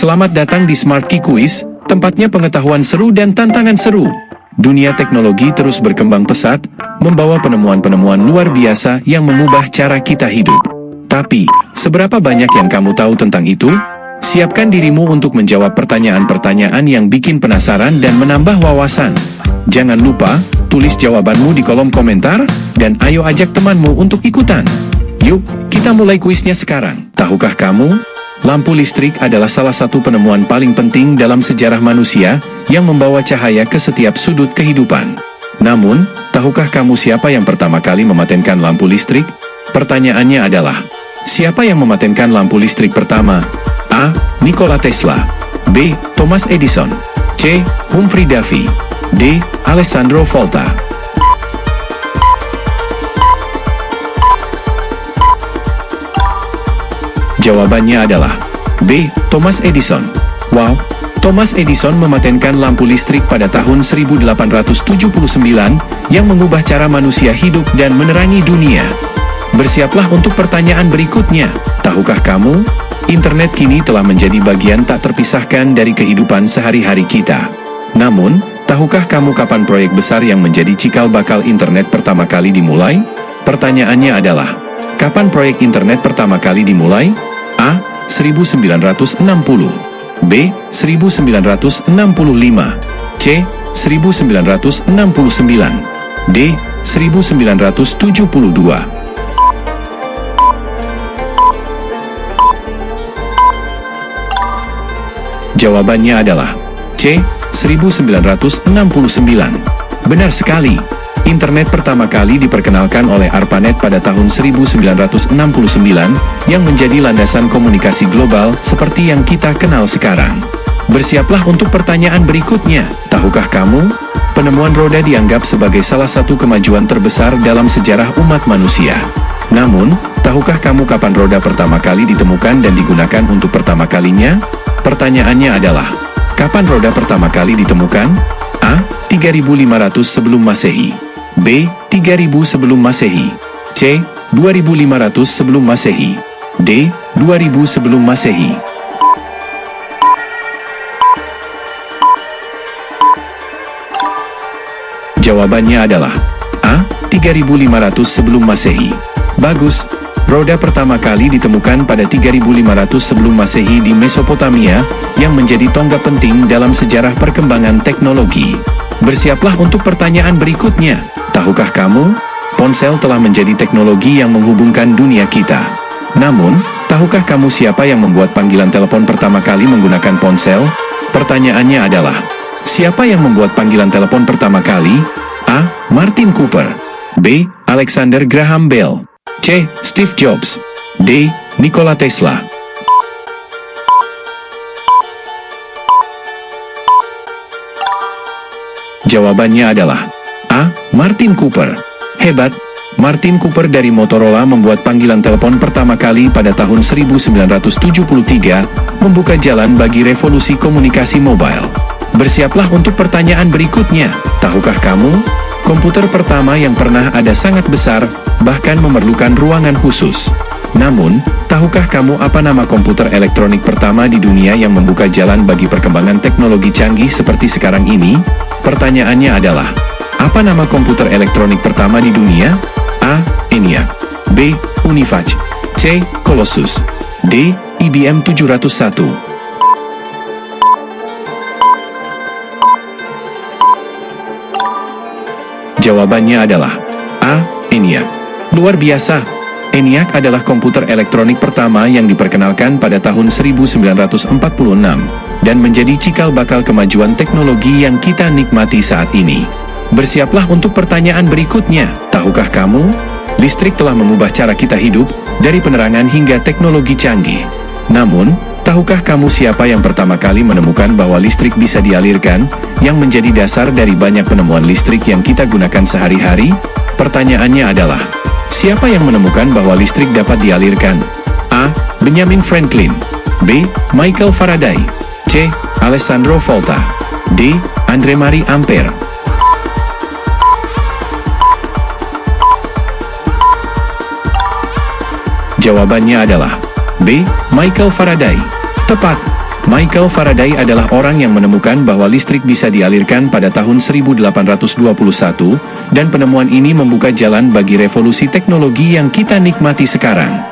Selamat datang di Smart Key Quiz, tempatnya pengetahuan seru dan tantangan seru. Dunia teknologi terus berkembang pesat, membawa penemuan-penemuan luar biasa yang mengubah cara kita hidup. Tapi, seberapa banyak yang kamu tahu tentang itu? Siapkan dirimu untuk menjawab pertanyaan-pertanyaan yang bikin penasaran dan menambah wawasan. Jangan lupa, tulis jawabanmu di kolom komentar, dan ayo ajak temanmu untuk ikutan. Yuk, kita mulai kuisnya sekarang. Tahukah kamu? Lampu listrik adalah salah satu penemuan paling penting dalam sejarah manusia yang membawa cahaya ke setiap sudut kehidupan. Namun, tahukah kamu siapa yang pertama kali mematenkan lampu listrik? Pertanyaannya adalah, siapa yang mematenkan lampu listrik pertama? A. Nikola Tesla. B. Thomas Edison. C. Humphrey Davy. D. Alessandro Volta. Jawabannya adalah B. Thomas Edison. Wow, Thomas Edison mematenkan lampu listrik pada tahun 1879 yang mengubah cara manusia hidup dan menerangi dunia. Bersiaplah untuk pertanyaan berikutnya. Tahukah kamu, internet kini telah menjadi bagian tak terpisahkan dari kehidupan sehari-hari kita. Namun, tahukah kamu kapan proyek besar yang menjadi cikal bakal internet pertama kali dimulai? Pertanyaannya adalah, kapan proyek internet pertama kali dimulai? A. 1960. B. 1965. C. 1969. D. 1972. Jawabannya adalah C. 1969. Benar sekali. Internet pertama kali diperkenalkan oleh ARPANET pada tahun 1969 yang menjadi landasan komunikasi global seperti yang kita kenal sekarang. Bersiaplah untuk pertanyaan berikutnya. Tahukah kamu, penemuan roda dianggap sebagai salah satu kemajuan terbesar dalam sejarah umat manusia. Namun, tahukah kamu kapan roda pertama kali ditemukan dan digunakan untuk pertama kalinya? Pertanyaannya adalah, kapan roda pertama kali ditemukan? A. 3500 sebelum Masehi. B. 3000 sebelum Masehi. C. 2500 sebelum Masehi. D. 2000 sebelum Masehi. Jawabannya adalah A. 3500 sebelum Masehi. Bagus. Roda pertama kali ditemukan pada 3500 sebelum Masehi di Mesopotamia, yang menjadi tonggak penting dalam sejarah perkembangan teknologi. Bersiaplah untuk pertanyaan berikutnya. Tahukah kamu, ponsel telah menjadi teknologi yang menghubungkan dunia kita. Namun, tahukah kamu siapa yang membuat panggilan telepon pertama kali menggunakan ponsel? Pertanyaannya adalah, siapa yang membuat panggilan telepon pertama kali? A. Martin Cooper. B. Alexander Graham Bell. C. Steve Jobs. D. Nikola Tesla. Jawabannya adalah A. Martin Cooper. Hebat, Martin Cooper dari Motorola membuat panggilan telepon pertama kali pada tahun 1973, membuka jalan bagi revolusi komunikasi mobile. Bersiaplah untuk pertanyaan berikutnya. Tahukah kamu, komputer pertama yang pernah ada sangat besar, bahkan memerlukan ruangan khusus. Namun, tahukah kamu apa nama komputer elektronik pertama di dunia yang membuka jalan bagi perkembangan teknologi canggih seperti sekarang ini? Pertanyaannya adalah, apa nama komputer elektronik pertama di dunia? A. ENIAC. B. UNIVAC. C. Colossus. D. IBM 701. Jawabannya adalah A. ENIAC. Luar biasa. ENIAC adalah komputer elektronik pertama yang diperkenalkan pada tahun 1946 dan menjadi cikal bakal kemajuan teknologi yang kita nikmati saat ini. Bersiaplah untuk pertanyaan berikutnya. Tahukah kamu, listrik telah mengubah cara kita hidup, dari penerangan hingga teknologi canggih. Namun, tahukah kamu siapa yang pertama kali menemukan bahwa listrik bisa dialirkan, yang menjadi dasar dari banyak penemuan listrik yang kita gunakan sehari-hari? Pertanyaannya adalah, siapa yang menemukan bahwa listrik dapat dialirkan? A. Benjamin Franklin. B. Michael Faraday. C. Alessandro Volta. D. Andre Marie Ampere. Jawabannya adalah B. Michael Faraday. Tepat. Michael Faraday adalah orang yang menemukan bahwa listrik bisa dialirkan pada tahun 1821, dan penemuan ini membuka jalan bagi revolusi teknologi yang kita nikmati sekarang.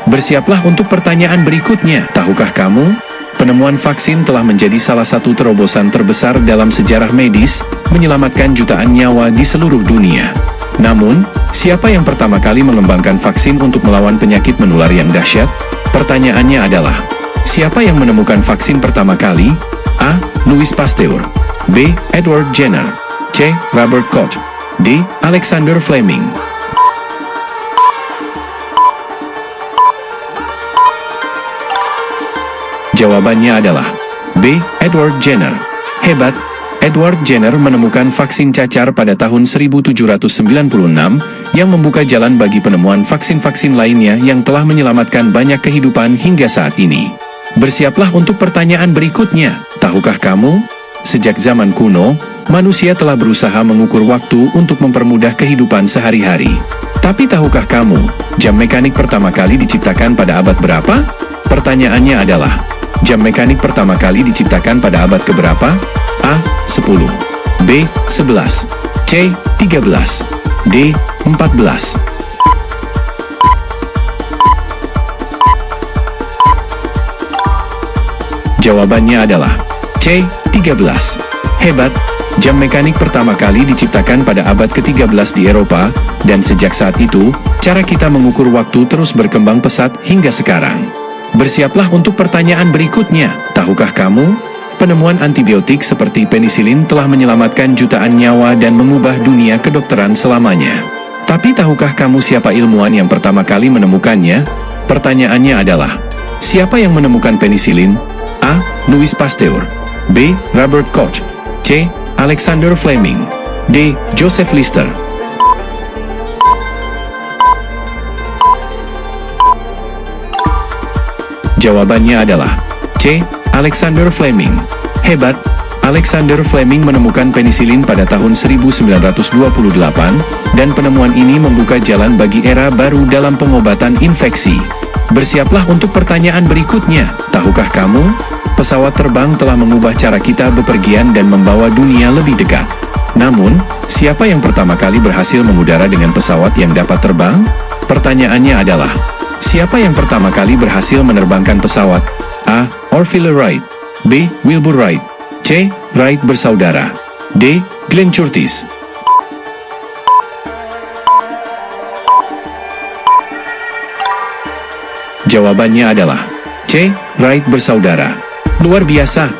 Bersiaplah untuk pertanyaan berikutnya. Tahukah kamu? Penemuan vaksin telah menjadi salah satu terobosan terbesar dalam sejarah medis, menyelamatkan jutaan nyawa di seluruh dunia. Namun, siapa yang pertama kali mengembangkan vaksin untuk melawan penyakit menular yang dahsyat? Pertanyaannya adalah, siapa yang menemukan vaksin pertama kali? A. Louis Pasteur. B. Edward Jenner. C. Robert Koch. D. Alexander Fleming. Jawabannya adalah B. Edward Jenner. Hebat! Edward Jenner menemukan vaksin cacar pada tahun 1796 yang membuka jalan bagi penemuan vaksin-vaksin lainnya yang telah menyelamatkan banyak kehidupan hingga saat ini. Bersiaplah untuk pertanyaan berikutnya. Tahukah kamu? Sejak zaman kuno, manusia telah berusaha mengukur waktu untuk mempermudah kehidupan sehari-hari. Tapi tahukah kamu, jam mekanik pertama kali diciptakan pada abad berapa? Pertanyaannya adalah, jam mekanik pertama kali diciptakan pada abad keberapa? A. 10. B. 11. C. 13. D. 14. Jawabannya adalah C. 13. Hebat! Jam mekanik pertama kali diciptakan pada abad ke-13 di Eropa, dan sejak saat itu, cara kita mengukur waktu terus berkembang pesat hingga sekarang. Bersiaplah untuk pertanyaan berikutnya. Tahukah kamu? Penemuan antibiotik seperti penisilin telah menyelamatkan jutaan nyawa dan mengubah dunia kedokteran selamanya. Tapi tahukah kamu siapa ilmuwan yang pertama kali menemukannya? Pertanyaannya adalah, siapa yang menemukan penisilin? A. Louis Pasteur. B. Robert Koch. C. Alexander Fleming. D. Joseph Lister. Jawabannya adalah C. Alexander Fleming. Hebat! Alexander Fleming menemukan penisilin pada tahun 1928, dan penemuan ini membuka jalan bagi era baru dalam pengobatan infeksi. Bersiaplah untuk pertanyaan berikutnya. Tahukah kamu? Pesawat terbang telah mengubah cara kita bepergian dan membawa dunia lebih dekat. Namun, siapa yang pertama kali berhasil mengudara dengan pesawat yang dapat terbang? Pertanyaannya adalah, siapa yang pertama kali berhasil menerbangkan pesawat? A. Orville Wright. B. Wilbur Wright. C. Wright bersaudara. D. Glenn Curtis. Jawabannya adalah C. Wright bersaudara. Luar biasa!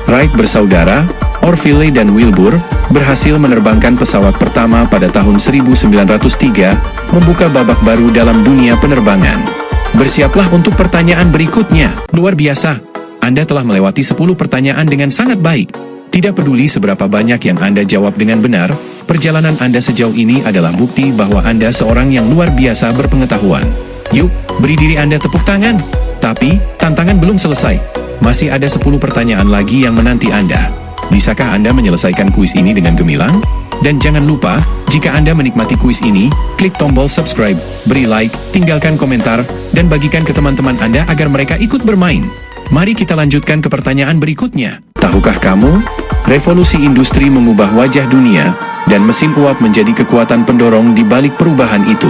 Wright bersaudara, Orville dan Wilbur, berhasil menerbangkan pesawat pertama pada tahun 1903, membuka babak baru dalam dunia penerbangan. Bersiaplah untuk pertanyaan berikutnya. Luar biasa! Anda telah melewati 10 pertanyaan dengan sangat baik. Tidak peduli seberapa banyak yang Anda jawab dengan benar, perjalanan Anda sejauh ini adalah bukti bahwa Anda seorang yang luar biasa berpengetahuan. Yuk, beri diri Anda tepuk tangan. Tapi, tantangan belum selesai. Masih ada 10 pertanyaan lagi yang menanti Anda. Bisakah Anda menyelesaikan kuis ini dengan gemilang? Dan jangan lupa, jika Anda menikmati kuis ini, klik tombol subscribe, beri like, tinggalkan komentar, dan bagikan ke teman-teman Anda agar mereka ikut bermain. Mari kita lanjutkan ke pertanyaan berikutnya. Tahukah kamu? Revolusi industri mengubah wajah dunia, dan mesin uap menjadi kekuatan pendorong di balik perubahan itu.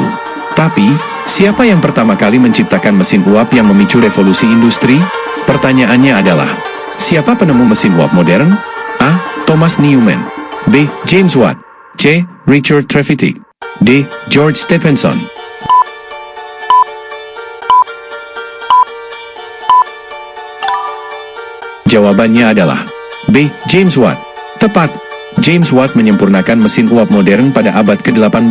Tapi, siapa yang pertama kali menciptakan mesin uap yang memicu revolusi industri? Pertanyaannya adalah, siapa penemu mesin uap modern? A. Thomas Newman. B. James Watt. C. Richard Trevithick. D. George Stephenson. Jawabannya adalah B. James Watt. Tepat! James Watt menyempurnakan mesin uap modern pada abad ke-18,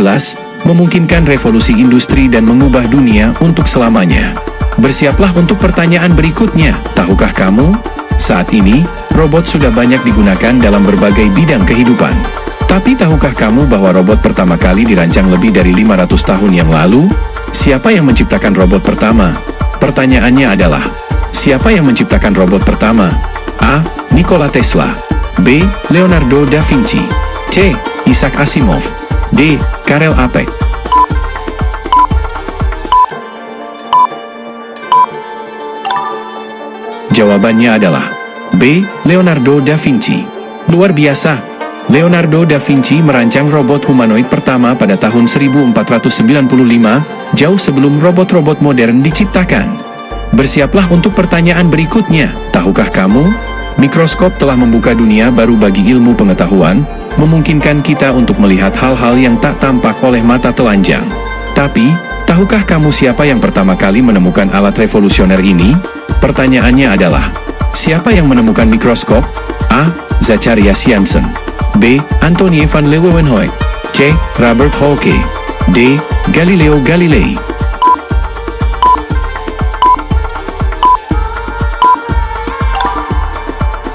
memungkinkan revolusi industri dan mengubah dunia untuk selamanya. Bersiaplah untuk pertanyaan berikutnya. Tahukah kamu? Saat ini, robot sudah banyak digunakan dalam berbagai bidang kehidupan. Tapi tahukah kamu bahwa robot pertama kali dirancang lebih dari 500 tahun yang lalu? Siapa yang menciptakan robot pertama? Pertanyaannya adalah, siapa yang menciptakan robot pertama? A. Nikola Tesla. B. Leonardo da Vinci. C. Isaac Asimov. D. Karel Apek. Jawabannya adalah B. Leonardo da Vinci. Luar biasa! Leonardo da Vinci merancang robot humanoid pertama pada tahun 1495, jauh sebelum robot-robot modern diciptakan. Bersiaplah untuk pertanyaan berikutnya. Tahukah kamu? Mikroskop telah membuka dunia baru bagi ilmu pengetahuan, memungkinkan kita untuk melihat hal-hal yang tak tampak oleh mata telanjang. Tapi, tahukah kamu siapa yang pertama kali menemukan alat revolusioner ini? Pertanyaannya adalah, siapa yang menemukan mikroskop? A. Zacharias Janssen. B. Antonie van Leeuwenhoek. C. Robert Hooke. D. Galileo Galilei.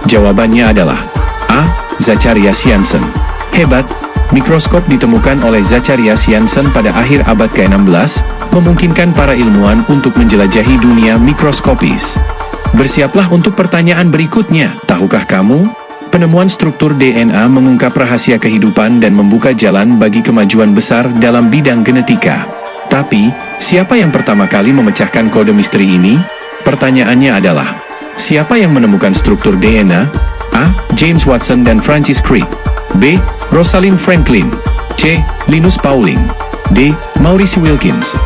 Jawabannya adalah A. Zacharias Janssen. Hebat! Mikroskop ditemukan oleh Zacharias Janssen pada akhir abad ke-16, memungkinkan para ilmuwan untuk menjelajahi dunia mikroskopis. Bersiaplah untuk pertanyaan berikutnya. Tahukah kamu? Penemuan struktur DNA mengungkap rahasia kehidupan dan membuka jalan bagi kemajuan besar dalam bidang genetika. Tapi, siapa yang pertama kali memecahkan kode misteri ini? Pertanyaannya adalah, siapa yang menemukan struktur DNA? A. James Watson dan Francis Crick. B. Rosalind Franklin. C. Linus Pauling. D. Maurice Wilkins.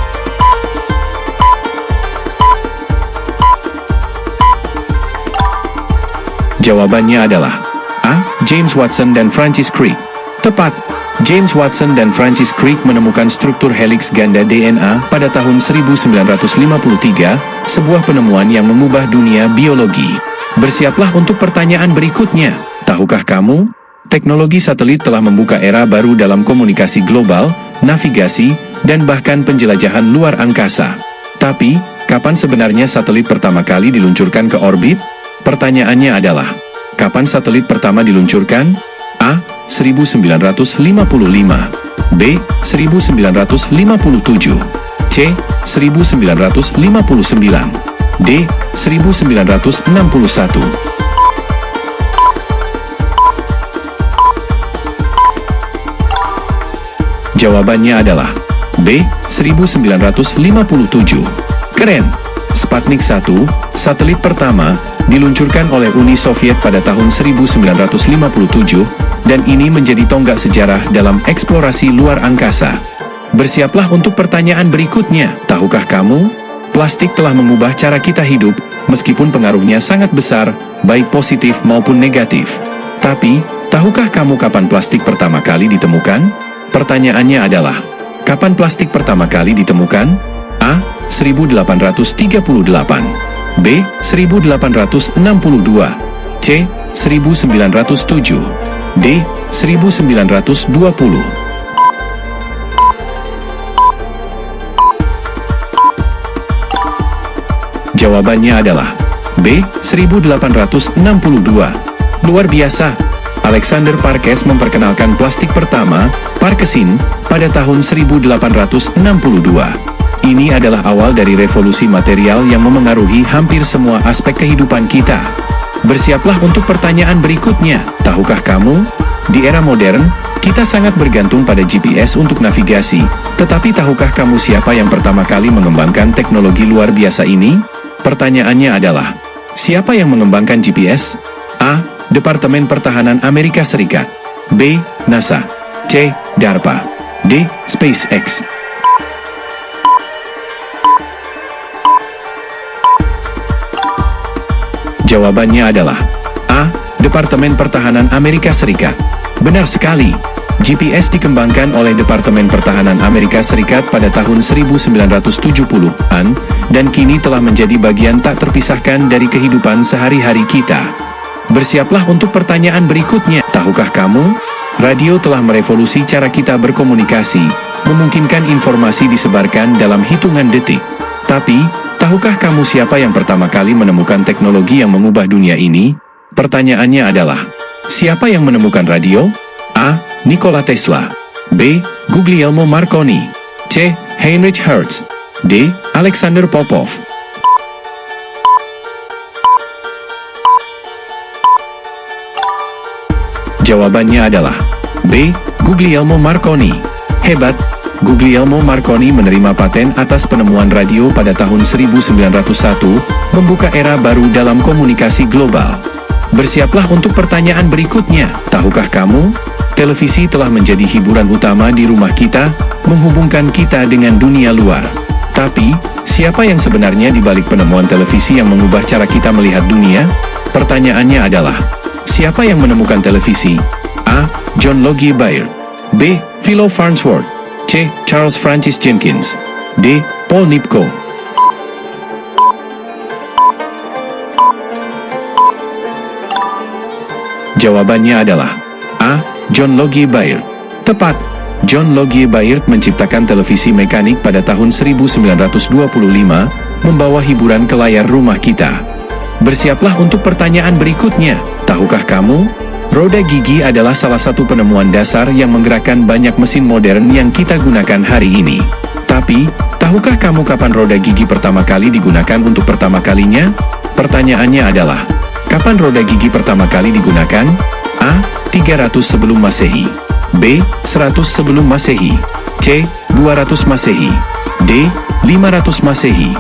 Jawabannya adalah A. James Watson dan Francis Crick. Tepat! James Watson dan Francis Crick menemukan struktur heliks ganda DNA pada tahun 1953, sebuah penemuan yang mengubah dunia biologi. Bersiaplah untuk pertanyaan berikutnya. Tahukah kamu? Teknologi satelit telah membuka era baru dalam komunikasi global, navigasi, dan bahkan penjelajahan luar angkasa. Tapi, kapan sebenarnya satelit pertama kali diluncurkan ke orbit? Pertanyaannya adalah, kapan satelit pertama diluncurkan? A. 1955. B. 1957. C. 1959. D. 1961. Jawabannya adalah B. 1957. Keren! Sputnik 1, satelit pertama, diluncurkan oleh Uni Soviet pada tahun 1957, dan ini menjadi tonggak sejarah dalam eksplorasi luar angkasa. Bersiaplah untuk pertanyaan berikutnya. Tahukah kamu? Plastik telah mengubah cara kita hidup, meskipun pengaruhnya sangat besar, baik positif maupun negatif. Tapi, tahukah kamu kapan plastik pertama kali ditemukan? Pertanyaannya adalah, kapan plastik pertama kali ditemukan? A. 1838. B. 1862. C. 1907. D. 1920. Jawabannya adalah B. 1862. Luar biasa! Alexander Parkes memperkenalkan plastik pertama, Parkesin, pada tahun 1862. Ini adalah awal dari revolusi material yang memengaruhi hampir semua aspek kehidupan kita. Bersiaplah untuk pertanyaan berikutnya. Tahukah kamu? Di era modern, kita sangat bergantung pada GPS untuk navigasi. Tetapi tahukah kamu siapa yang pertama kali mengembangkan teknologi luar biasa ini? Pertanyaannya adalah, siapa yang mengembangkan GPS? A. Departemen Pertahanan Amerika Serikat. B. NASA. C. DARPA. D. SpaceX. Jawabannya adalah A. Departemen Pertahanan Amerika Serikat. Benar sekali. GPS dikembangkan oleh Departemen Pertahanan Amerika Serikat pada tahun 1970-an, dan kini telah menjadi bagian tak terpisahkan dari kehidupan sehari-hari kita. Bersiaplah untuk pertanyaan berikutnya. Tahukah kamu? Radio telah merevolusi cara kita berkomunikasi, memungkinkan informasi disebarkan dalam hitungan detik. Tapi, tahukah kamu siapa yang pertama kali menemukan teknologi yang mengubah dunia ini? Pertanyaannya adalah, siapa yang menemukan radio? A. Nikola Tesla. B. Guglielmo Marconi. C. Heinrich Hertz. D. Alexander Popov. Jawabannya adalah B. Guglielmo Marconi. Hebat! Guglielmo Marconi menerima paten atas penemuan radio pada tahun 1901, membuka era baru dalam komunikasi global. Bersiaplah untuk pertanyaan berikutnya. Tahukah kamu, televisi telah menjadi hiburan utama di rumah kita, menghubungkan kita dengan dunia luar. Tapi, siapa yang sebenarnya di balik penemuan televisi yang mengubah cara kita melihat dunia? Pertanyaannya adalah, siapa yang menemukan televisi? A. John Logie Baird. B. Philo Farnsworth. C. Charles Francis Jenkins. D. Paul Nipkow. Jawabannya adalah A. John Logie Baird. Tepat. John Logie Baird menciptakan televisi mekanik pada tahun 1925, membawa hiburan ke layar rumah kita. Bersiaplah untuk pertanyaan berikutnya. Tahukah kamu, roda gigi adalah salah satu penemuan dasar yang menggerakkan banyak mesin modern yang kita gunakan hari ini. Tapi, tahukah kamu kapan roda gigi pertama kali digunakan untuk pertama kalinya? Pertanyaannya adalah, kapan roda gigi pertama kali digunakan? A. 300 sebelum Masehi. B. 100 sebelum Masehi. C. 200 Masehi. D. 500 Masehi.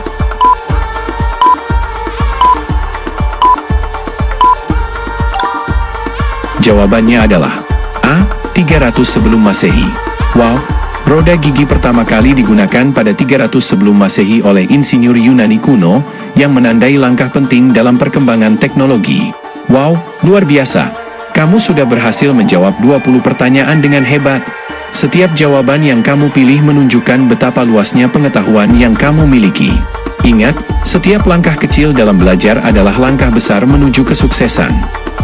Jawabannya adalah A. 300 sebelum Masehi. Wow, roda gigi pertama kali digunakan pada 300 sebelum Masehi oleh insinyur Yunani kuno yang menandai langkah penting dalam perkembangan teknologi. Wow, luar biasa. Kamu sudah berhasil menjawab 20 pertanyaan dengan hebat. Setiap jawaban yang kamu pilih menunjukkan betapa luasnya pengetahuan yang kamu miliki. Ingat, setiap langkah kecil dalam belajar adalah langkah besar menuju kesuksesan.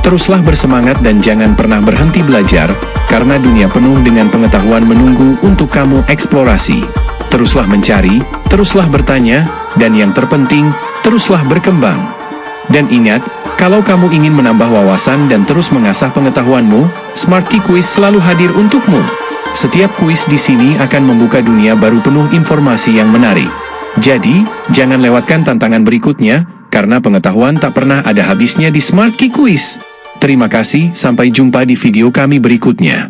Teruslah bersemangat dan jangan pernah berhenti belajar, karena dunia penuh dengan pengetahuan menunggu untuk kamu eksplorasi. Teruslah mencari, teruslah bertanya, dan yang terpenting, teruslah berkembang. Dan ingat, kalau kamu ingin menambah wawasan dan terus mengasah pengetahuanmu, Smart Key Quiz selalu hadir untukmu. Setiap kuis di sini akan membuka dunia baru penuh informasi yang menarik. Jadi, jangan lewatkan tantangan berikutnya, karena pengetahuan tak pernah ada habisnya di Smart Key Quiz. Terima kasih, sampai jumpa di video kami berikutnya.